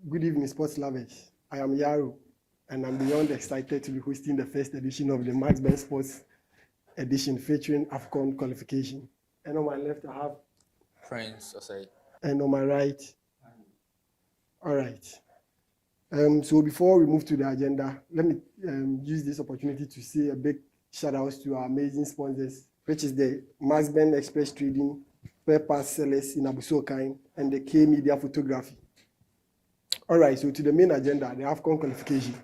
Good evening, sports lovers. I am Yaro, and I'm beyond excited to be hosting the first edition of the Max Ben Sports edition featuring AfCON qualification. And on my left, I have Prince, I say. And on my right, all right. So before we move to the agenda, let me use this opportunity to say a big shout out to our amazing sponsors, which is the Max Ben Express Trading, Paper Sellers in Abusokain, and the K Media Photography. All right, so to the main agenda, the AfCON qualification.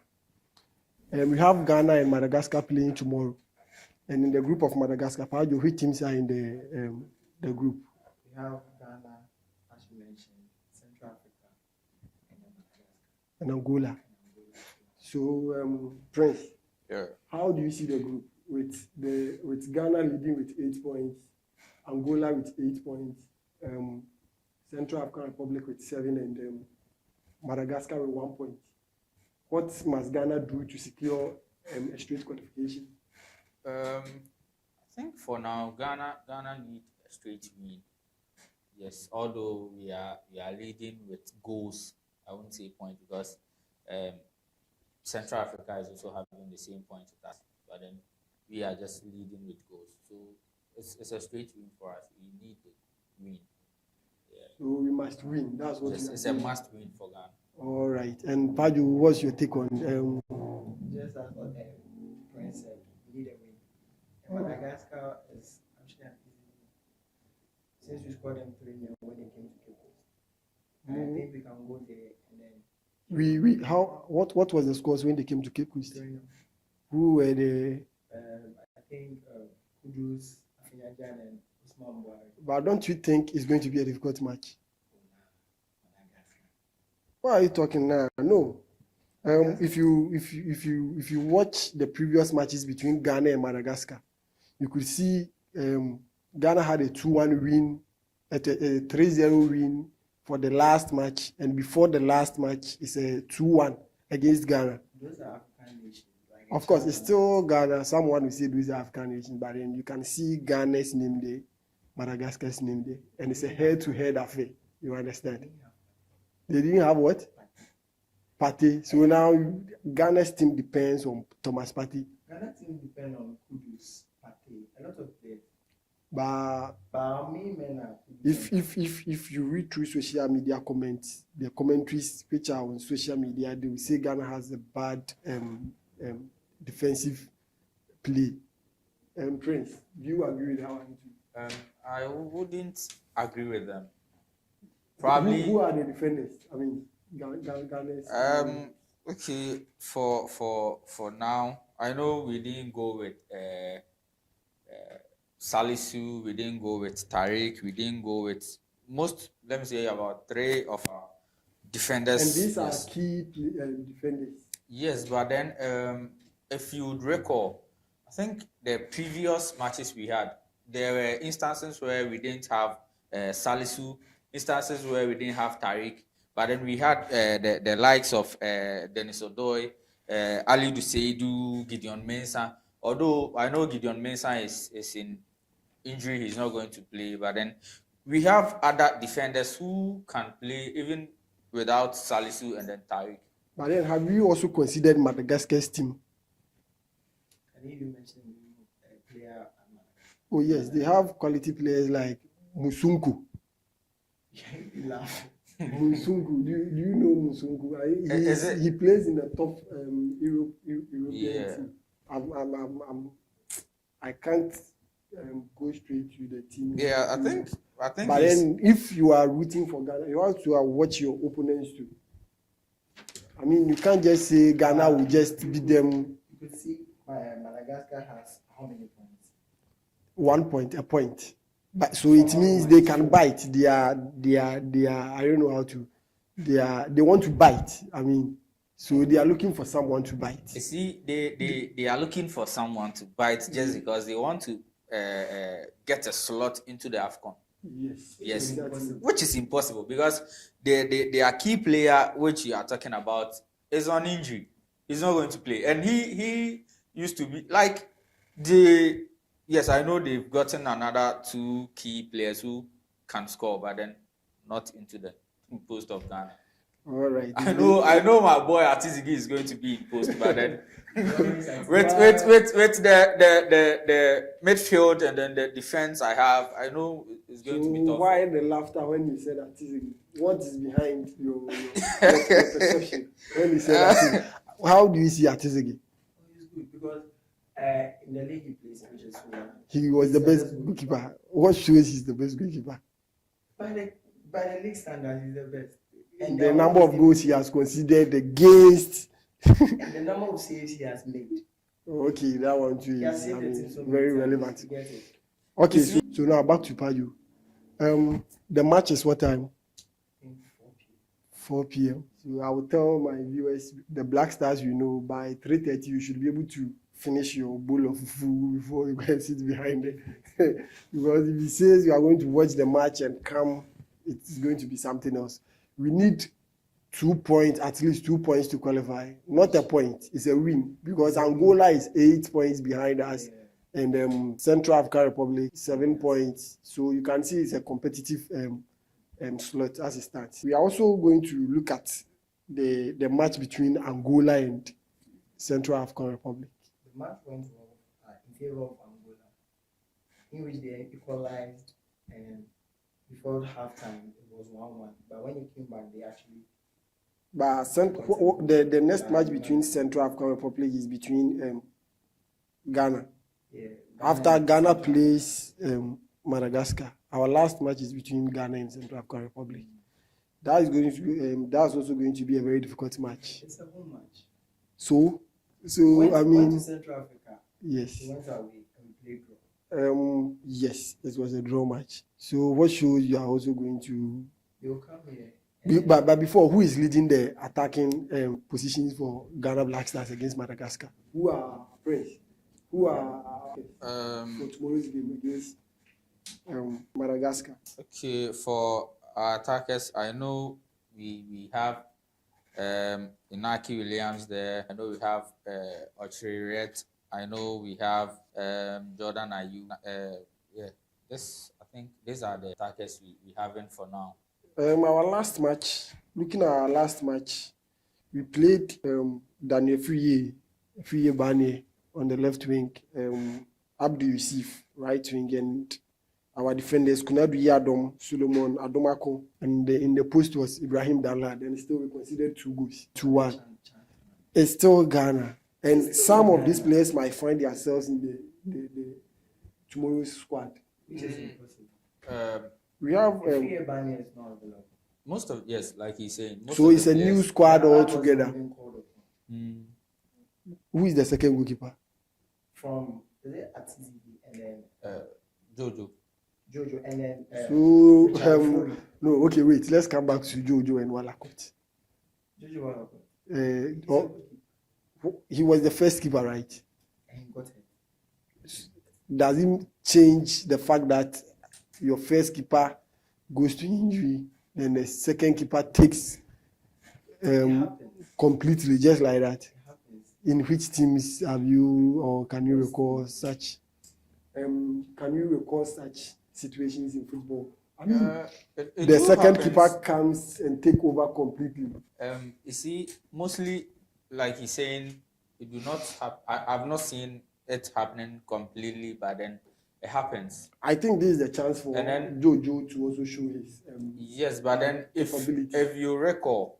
We have Ghana and Madagascar playing tomorrow. And in the group of Madagascar, which teams are in the group? We have Ghana, as you mentioned, Central Africa, and Angola. So, Prince, how do you see the group with Ghana leading with 8 points, Angola with 8 points, Central African Republic with 7, and Madagascar with 1 point? What must Ghana do to secure a straight qualification? I think for now, Ghana need a straight win. Yes, although we are leading with goals, I wouldn't say points because Central Africa is also having the same points with us, but then we are just leading with goals. So it's a straight win for us. We need to win. Yeah. So we must win. That's what it's a must win for Ghana. All right. And Paju, what's your take on? Just as what Prince said, we need a win. And Madagascar is actually an easy win. Since we scored them 3-0 when they came to Cape Coast, I think we can go there and then. What was the scores when they came to Cape Coast? 3-0. Who were the? I think Kudus, Afinyajan, and Usman Buhari. But don't you think it's going to be a difficult match? What are you talking now? No. If you watch the previous matches between Ghana and Madagascar, you could see Ghana had a 2-1 win, a 3-0 win for the last match, and before the last match is a 2-1 against Ghana. Those are African nations. Of course, it's still Ghana. Someone will say those are African nations, but then you can see Ghana's name there, Madagascar's name there, and it's a head-to-head affair. You understand? They didn't have what? Partey. So now Ghana's team depends on Thomas Partey. Ghana's team depends on Kudus, Partey, a lot of players. But me, man, if you read through social media comments, the commentaries which are on social media, they will say Ghana has a bad defensive play. Prince, do you agree with that one? I wouldn't agree with them. Probably. Who are the defenders? I mean, Ghana's. Okay. For now, I know we didn't go with Salisu. We didn't go with Tariq. We didn't go with most. Let me say about 3 of our defenders. And these are key defenders. Yes, but then if you would recall, I think the previous matches we had, there were instances where we didn't have Salisu, instances where we didn't have Tariq, but then we had the likes of Dennis Odoi, Ali Duseidu, Gideon Mensah. Although I know Gideon Mensah is in injury, he's not going to play, but then we have other defenders who can play even without Salisu and then Tariq. But then have you also considered Madagascar's team? Can you mention a player? Oh yes, they have quality players like Musunku. Musungu, do you know Musungu? He plays in the top European team. I can't go straight to the team. Yeah, I think. But then, if you are rooting for Ghana, you have to watch your opponents too. I mean, you can't just say Ghana will just beat them. You could see Madagascar has how many points? 1 point, a point. But so it means they can bite. They are. I don't know how to. They want to bite. I mean, so they are looking for someone to bite. You see, they are looking for someone to bite just because they want to get a slot into the AfCON. Yes, which is impossible because their key player, which you are talking about, is on injury. He's not going to play, and he used to be like the. Yes, I know they've gotten another 2 key players who can score, but then not into the post of Ghana. All right. I know my boy Atizigi is going to be in post, but then with the midfield and then the defense I know it's going to be tough. Why the laughter when he said Atizigi? What is behind your perception when he said Atizigi? How do you see Atizigi? He's good because in the league he plays, which is he was the best goalkeeper. What shows he's the best goalkeeper? By the league standards, he's the best. And the number of goals he has conceded against, and the number of saves he has made. Okay, that one too is very relevant. It. Okay, so now back to Paju. The match is what time? 4 p.m. So I will tell my viewers, the Blackstars, by 3:30 you should be able to finish your bowl of food before you go and sit behind it. Because if he says you are going to watch the match and come, it's going to be something else. We need 2 points, at least 2 points to qualify. Not a point, it's a win. Because Angola is 8 points behind us. And Central African Republic, 7 points. So you can see it's a competitive slot as it stands. We are also going to look at the match between Angola and Central African Republic. The match went in favor of Angola, in which they equalized, and before halftime it was 1-1. But when it came back, they actually. But the next match between Central African Republic is between Ghana. Yeah, After Ghana plays Madagascar, our last match is between Ghana and Central African Republic. That is going to be, that's also going to be a very difficult match. It's a home match. So went to Central Africa. Yes. We went away and we played draw. Yes, it was a draw match. So what shows you are also going to? They will come here. But before, who is leading the attacking positions for Ghana Blackstars against Madagascar? Who are Prince? Who are for tomorrow's game against Madagascar? Okay, for our attackers, I know we have Inaki Williams there. I know we have Ochiri Red. I know we have Jordan Ayew. I think these are the attackers we having for now. Our last match, looking at our last match, we played Daniel Friye Bane on the left wing, Abdul Yusuf right wing, and our defenders Kunadu Yadom, Solomon Adomako, and in the post was Ibrahim Dalad, and still we considered 2 goals, 2-1. It's still Ghana, and some of these players might find themselves in the tomorrow's squad. Which is impossible. We have Bani is not available. Most of like he's saying. So it's a new squad altogether. Who is the second goalkeeper? From Atizigi and then Jojo, and then no, okay, wait. Let's come back to Jojo and Walakot. Jojo Walakot. He was the first keeper, right? And he got it. Does it change the fact that your first keeper goes to injury, then the second keeper takes completely just like that? In which teams have you, or can you recall such? Can you recall such situations in football? I mean, the second keeper comes and take over completely. You see, mostly, like he's saying, it do not have. I've not seen it happening completely, but then it happens. I think this is the chance for Jojo to also show his. Yes, but then if you recall,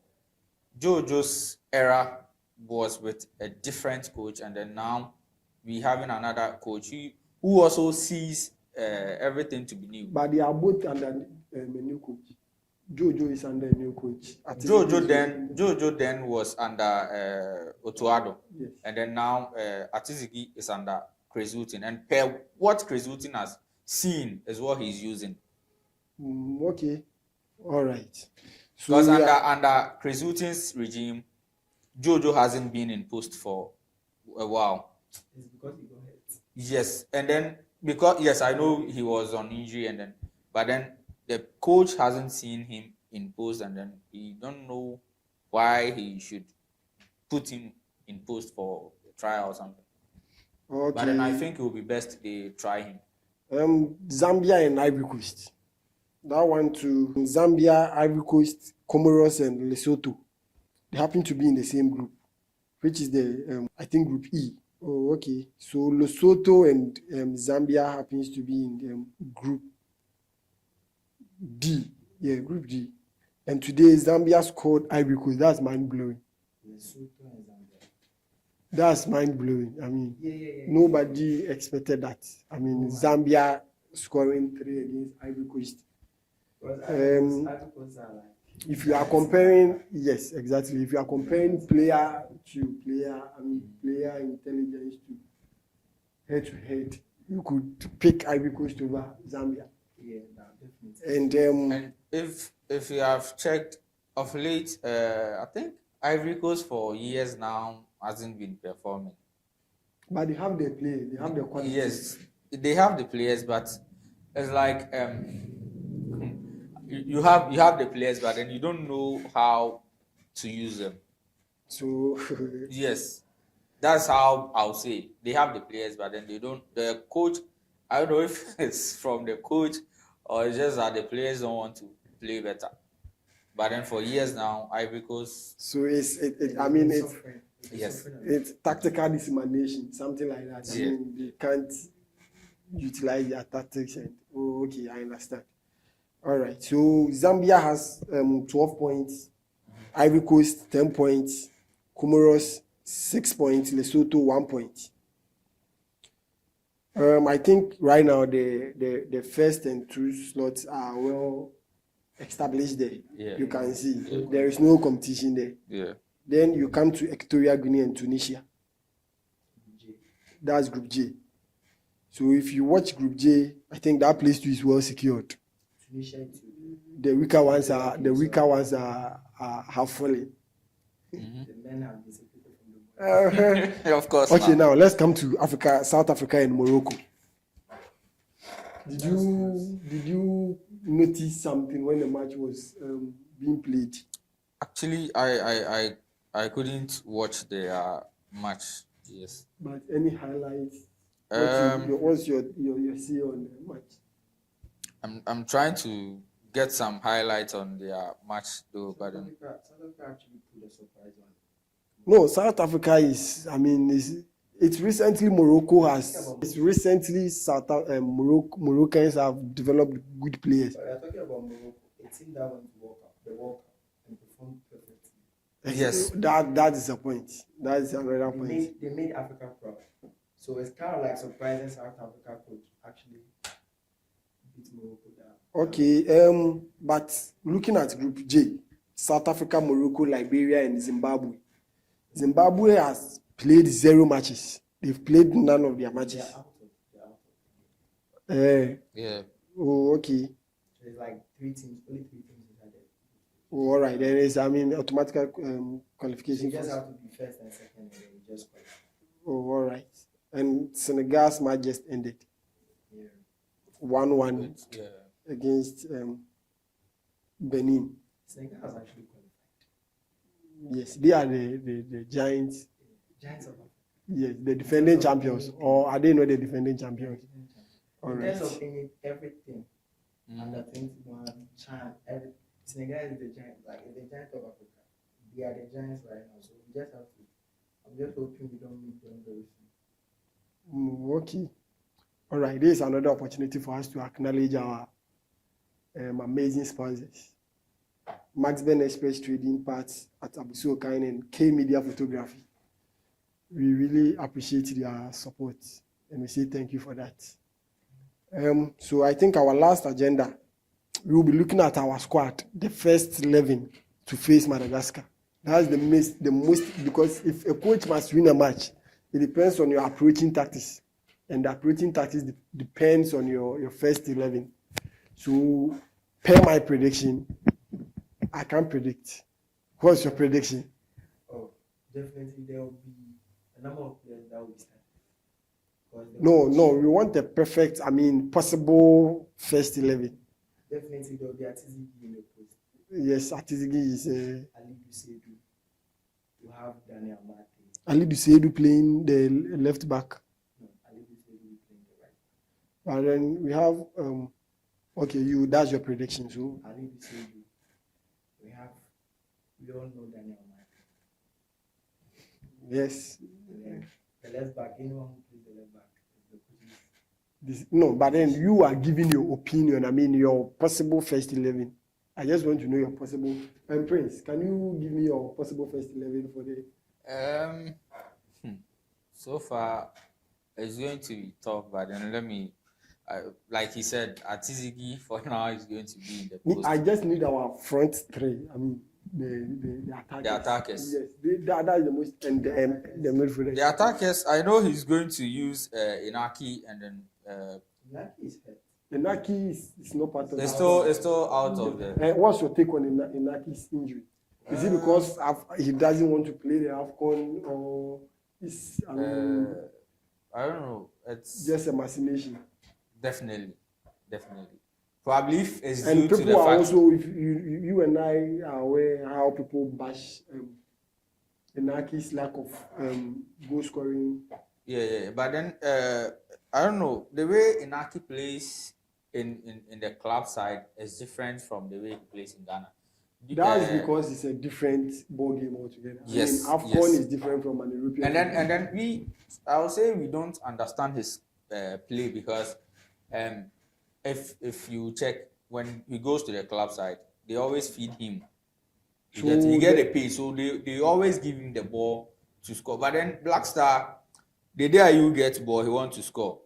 Jojo's era was with a different coach, and then now we having another coach who also sees everything to be new. But they are both under a new coach. Jojo is under a new coach. Jojo then was under Otuado, yes. And then now Atizigi is under Chris Hughton, and per what Chris Hughton has seen is what he's using. Okay, all right. Because under Chris Hughton's regime, Jojo hasn't been in post for a while. It's because he got hurt. Yes, and then I know he was on injury, but then the coach hasn't seen him in post, and then he don't know why he should put him in post for a trial or something. Okay. But then I think it will be best they try him. Zambia and Ivory Coast. That one too. Zambia, Ivory Coast. Comoros and Lesotho. They happen to be in the same group, which is the I think Group E. Oh, okay. So Lesotho and Zambia happens to be in Group D. Yeah, Group D. And today Zambia scored Ivory Coast. That's mind blowing. Lesotho and Zambia. That's mind blowing. I mean, Yeah. nobody expected that. I mean, Zambia scoring 3 against Ivory Coast. Because Ivory Coast are like. If you are comparing, yes, exactly. If you are comparing player to player, I mean, player intelligence to head, you could pick Ivory Coast over Zambia. Yeah, definitely. And if you have checked of late, I think Ivory Coast for years now hasn't been performing. But they have the play, they have the quality. Yes, they have the players, but it's like you have the players, but then you don't know how to use them. So Yes, that's how I'll say. They have the players, but then they don't. The coach, I don't know if it's from the coach or it's just that the players don't want to play better. But then for years now, Ivory Coast. so it's Yes. it's tactical dissemination, something like that. Yeah. I mean, they can't utilize their tactics. And okay, I understand. All right. So Zambia has 12 points, Ivory Coast 10 points, Comoros 6 points, Lesotho 1 point. I think right now the first and two slots are well established there. Yeah. You can see there is no competition there. Yeah. Then you come to Equatorial Guinea and Tunisia. That's Group J. So if you watch Group J, I think that place too is well secured. Tunisia too. The weaker ones have fallen. The men have disappeared from the Of course. Okay, now let's come to Africa, South Africa and Morocco. Did you notice something when the match was being played? Actually, I couldn't watch the match. Yes. But any highlights? What's your say on the match? I'm trying to get some highlights on their match though, but South Africa actually put a surprise on. No, South Africa is. I mean, it's recently Morocco has. It's recently Moroccans have developed good players. But we are talking about Morocco, a team that went to the World Cup and performed perfectly. yes. That is a point. That is another point. They made Africa proud. So it's kind of like surprising South Africa could actually beat Morocco down. Okay, but looking at Group J, South Africa, Morocco, Liberia, and Zimbabwe. Zimbabwe has played 0 matches. They've played none of their matches. Yeah. Oh, okay. So it's like only 3 teams inside there. Oh, all right. There is, automatic So qualification. you just have to be first and second, and then you just qualify. Oh, all right. And Senegal's match just ended. Yeah. 1-1 Yeah. against Benin. Senegal has actually qualified. Yes, they are the Giants. Giants of Africa. Yes, the defending champions. Or are they not the defending champions? All In right. terms of everything, under 21, Chan, Senegal is the giant, like the giant of Africa. They are the giants right now, so we just have to. I'm just hoping we don't meet them very soon. Okay. All right. This is another opportunity for us to acknowledge our amazing sponsors. Max Ben Express Trading Parts at Abusu Okaine and K Media Photography. We really appreciate their support and we say thank you for that. So I think our last agenda, we will be looking at our squad, the first 11 to face Madagascar. That's the most because if a coach must win a match, it depends on your approaching tactics, and the approaching tactics depends on your first 11. So, per my prediction, I can't predict. What's your prediction? Oh, definitely there will be a number of players that will be starting. No, we want the perfect, possible first 11. Definitely there will be Atizigi in the post. Yes, Atizigi is Ali Dusedu. You have Daniel Mate. Ali Dusedu playing the left back. No, Ali Dusedu will playing the right. And then we have, that's your prediction. So Ali Dusedu. We have we all know Daniel Mike. Yes. And then the left back, anyone who plays the left back is the Kudus. No, but then you are giving your opinion. I mean, your possible first 11. I just want to know your possible. And Prince, can you give me your possible first 11 for the? So far, it's going to be tough, but then let me. Like he said, Atizigi for now is going to be in the post. I just need our front three. I mean, the attackers. The attackers. Yes, that is the most, and the midfielders. The attackers. I know he's going to use Inaki, and then Inaki is hurt. Inaki is not part of. It's still out of the. What's your take on Inaki's injury? Is it because he doesn't want to play the AfCON, or is I don't know. It's just a machination? Definitely. Probably if it's and due to the people are fact. also, if you and I are aware how people bash Inaki's lack of goal scoring. Yeah. But then I don't know, the way Inaki plays in the club side is different from the way he plays in Ghana. That's because it's a different ball game altogether. Yes, I mean, AfCON is different from an European. And then I would say we don't understand his play because if you check when he goes to the club side, they always feed him. He get a pace, so they always give him the ball to score. But then Blackstar, the day you get ball, he want to score.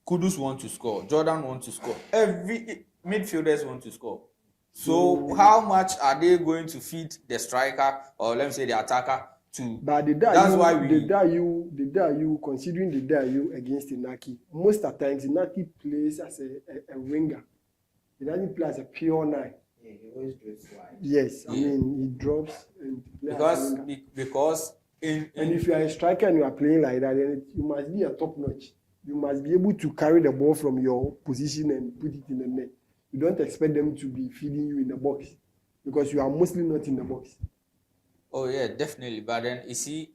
Kudus want to score. Jordan want to score. Every midfielders want to score. So how much are they going to feed the striker, or let me say the attacker, to? But the day you considering the day you against Inaki, most of the times Inaki plays as a winger. He doesn't play as a pure 9. Yeah, he always drops wide. Yes, I mean he drops and plays because and if you are a striker and you are playing like that, then you must be a top notch. You must be able to carry the ball from your position and put it in the net. You don't expect them to be feeding you in the box because you are mostly not in the box. Oh yeah, definitely. But then you see,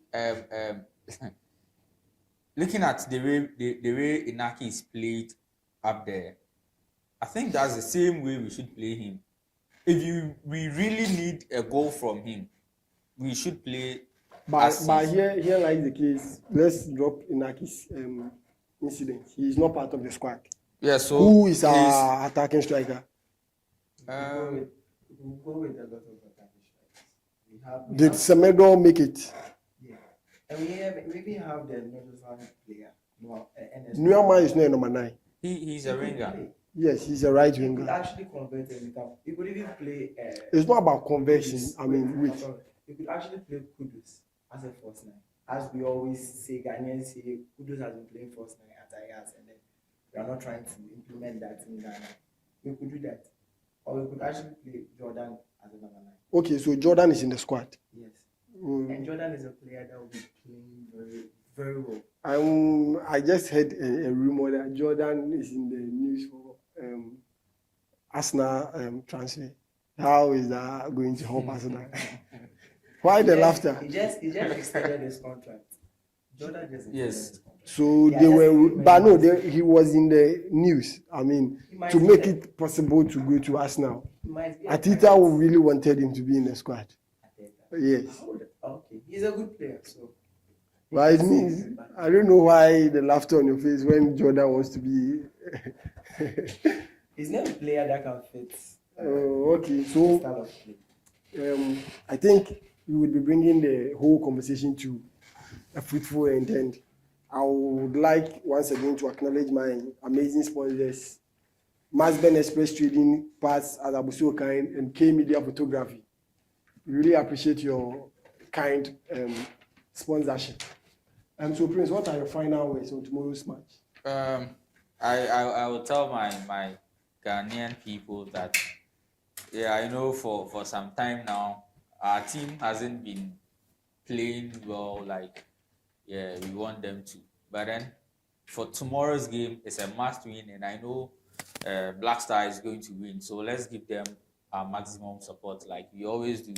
looking at the way Inaki is played up there, I think that's the same way we should play him. If we really need a goal from him, we should play. But here lies the case. Let's drop Inaki's incident. He is not part of the squad. Yeah, so who is our attacking striker? We go with a lot of attacking strikers. Did Semedo make it? Yeah, and we even have the Nigerian player. Nuama is not number 9. He's a winger. Yes, he's a right winger. He could actually convert him. He could even play. It's not about conversion. I mean, wait. He could actually play Kudus as a first 9. As we always say, Ghanaians say, Kudus has been playing first 9 at Ayas, and then we are not trying to implement that in Ghana. We could do that. Or we could actually play Jordan as a number 9. Okay, so Jordan is in the squad. Yes. And Jordan is a player that will be playing very, very well. I just heard a rumor that Jordan is in the news for Arsenal transfer. How is that going to help Arsenal? Why the laughter? He just extended his contract. Jordan just extended his contract. So they were, but no, he was in the news. I mean, to make it possible to go to Arsenal. Atita really wanted him to be in the squad. Yes. Okay, he's a good player. So. But it means I don't know why the laughter on your face when Jordan wants to be. He's not a player that can fit. Okay, so I think we would be bringing the whole conversation to a fruitful end. And I would like once again to acknowledge my amazing sponsors, Masben Express Trading, Parts, Adabuso Kind, and K Media Photography. Really appreciate your kind sponsorship. So Prince, what are your final words on tomorrow's match? I will tell my Ghanaian people that I know for some time now our team hasn't been playing well like we want them to. But then for tomorrow's game, it's a must win, and I know Blackstar is going to win. So let's give them our maximum support like we always do.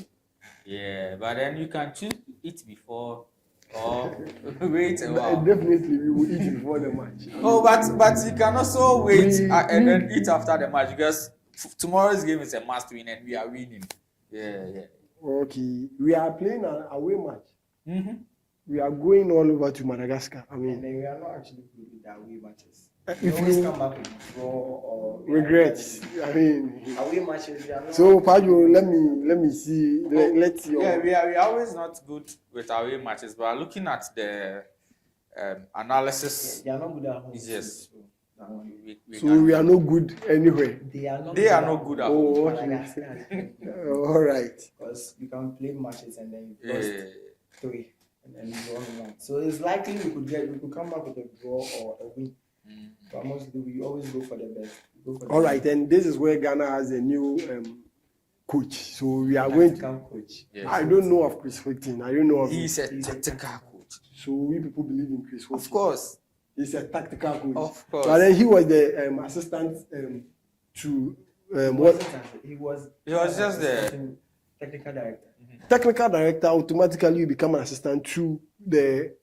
Yeah, but then you can choose to eat before or wait a while. Definitely, we will eat before the match. Oh, but you can also wait and then eat after the match because tomorrow's game is a must win and we are winning. Yeah. Okay, we are playing an away match. Mm-hmm. We are going all over to Madagascar. I And mean, then we are not actually good with our away matches. If We always you- come back with draw or regrets. I mean, away matches. We are not. so Pajo, let me see. Let's see. Yeah, we are always not good with our away matches, but looking at the analysis, They are not good at home. Yes. So, that one. So we are no good anywhere. They are not. They are not good at home. Oh, okay. Madagascar. All right. Because you can play matches and then you Yeah. lost 3 and then you draw 1. So it's likely we could come back with a draw or a win. But mostly we always go for the best. We go for the All right, and this is where Ghana has a new coach. So we are going to. tactical coach. Yes. I don't know of Chris.Entertainment. I don't know of. He's a He's a tactical coach. So we people believe in Chris. Of course. He's a tactical coach. Of course. But then he was the assistant to what He was just the technical director. technical director. Automatically you become an assistant to the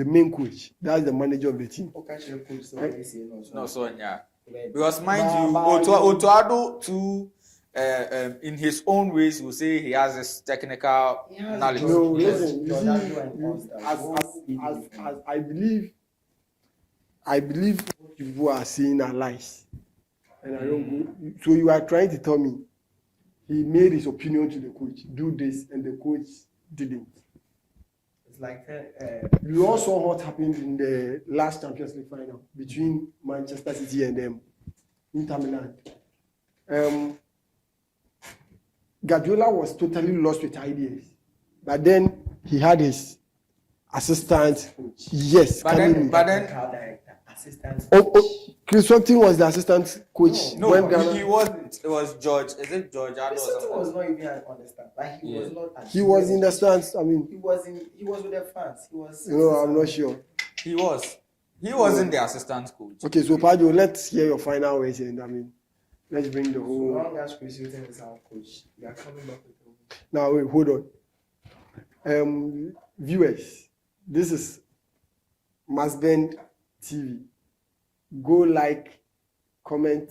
main coach. That's the manager of the team. Okay, coach. So they say no. No, so yeah. But- Because mind you, But- Otuado too, in his own ways, will say he has this technical Yeah, knowledge. No, Because listen. You Jordan see, and all that. as I believe what people are saying are lies, and I don't go. So you are trying to tell me he made his opinion to the coach, do this, and the coach didn't. It's like You all saw what happened in the last Champions League final between Manchester City and Inter Milan. Guardiola was totally lost with ideas, but then he had his assistant. Yes, But coming then, in. but then, technical director, assistant. Chris Sutton was the assistant coach. no, when Ghana, he wasn't. It was George. Is it George Ado or Something was something? not even understand. Like he was not. he was in the stands. I mean, He was with the fans. He was. I'm not sure. He was. He wasn't the assistant coach. Okay, so Pajo, let's hear your final words, and I mean, let's bring the So whole. long as Chris Hilton is our coach, we are coming back with the win. Now wait, hold on. Viewers, this is Masbend TV. Go like, comment,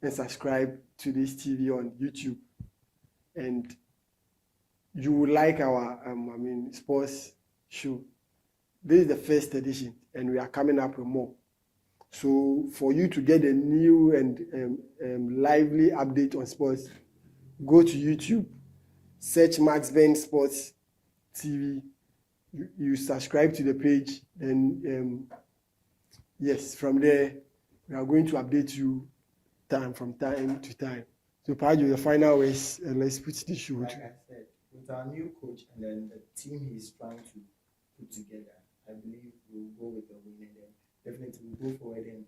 and subscribe to this TV on YouTube. And you will like our sports show. This is the first edition, and we are coming up with more. So for you to get a new and lively update on sports, go to YouTube, search Max Ben Sports TV. You subscribe to the page, then yes, from there we are going to update you from time to time. So Pajo, your final words, and let's put this show. Like I said, with our new coach and then the team he's trying to put together, I believe we'll go with the win and then definitely we'll go forward and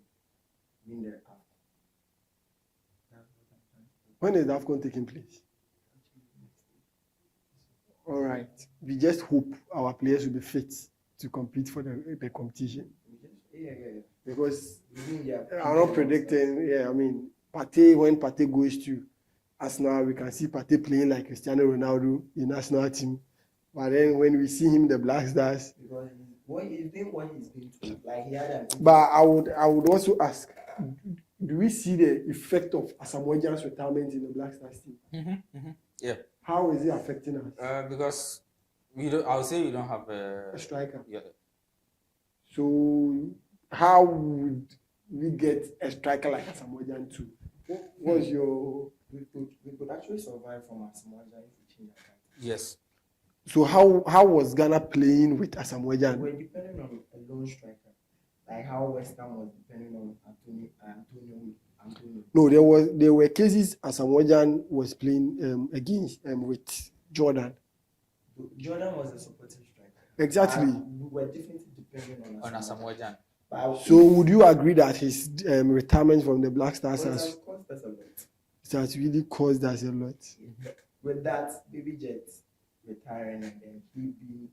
win the AfCON. That's what I'm trying to do. When is AfCON taking place? All right. We just hope our players will be fit to compete for the competition. Yeah. Because Within their I'm not predicting. Yeah, I mean, Partey, when Partey goes to Arsenal, we can see Partey playing like Cristiano Ronaldo in national team. But then when we see him, the Blackstars. Because he's been what he's been through. Like he had an. But I would also ask, do we see the effect of Asamoah's retirement in the Blackstars team? Yeah. How is it affecting us? Because we don't. I would say we don't have A striker. Yeah. So how would we get a striker like Asamoah too? What's your? We could actually survive from Asamoah if we change that. Yes. So how was Ghana playing with Asamoah? We're depending on a lone striker, like how West Ham was depending on Antonio. No, there were cases Asamoah was playing against with Jordan. Jordan was a supporting striker. Exactly. We were definitely depending on Asamoah Gyan. So would you agree that his retirement from the Blackstars has cost us a lot. it has really caused us a lot? With that, Baby Jet retiring and then he being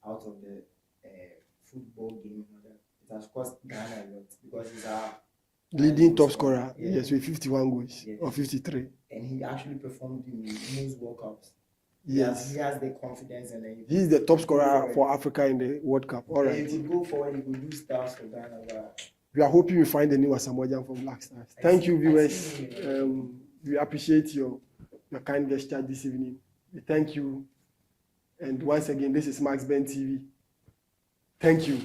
out of the football game and all that, it has cost Ghana a lot because he's our Leading top scorer, Yeah. yes, with 51 goals Yes. or 53. And he actually performed in most World Cups. Yes. He has the confidence and then He's the top scorer for Africa in the World Cup. All right. If you go forward, he could do stars for Ghana. But We are hoping we find a new Asamoah from Blackstars. Thank you, I viewers. see. We appreciate your kind gesture this evening. We thank you. And once again, this is Max Ben TV. Thank you.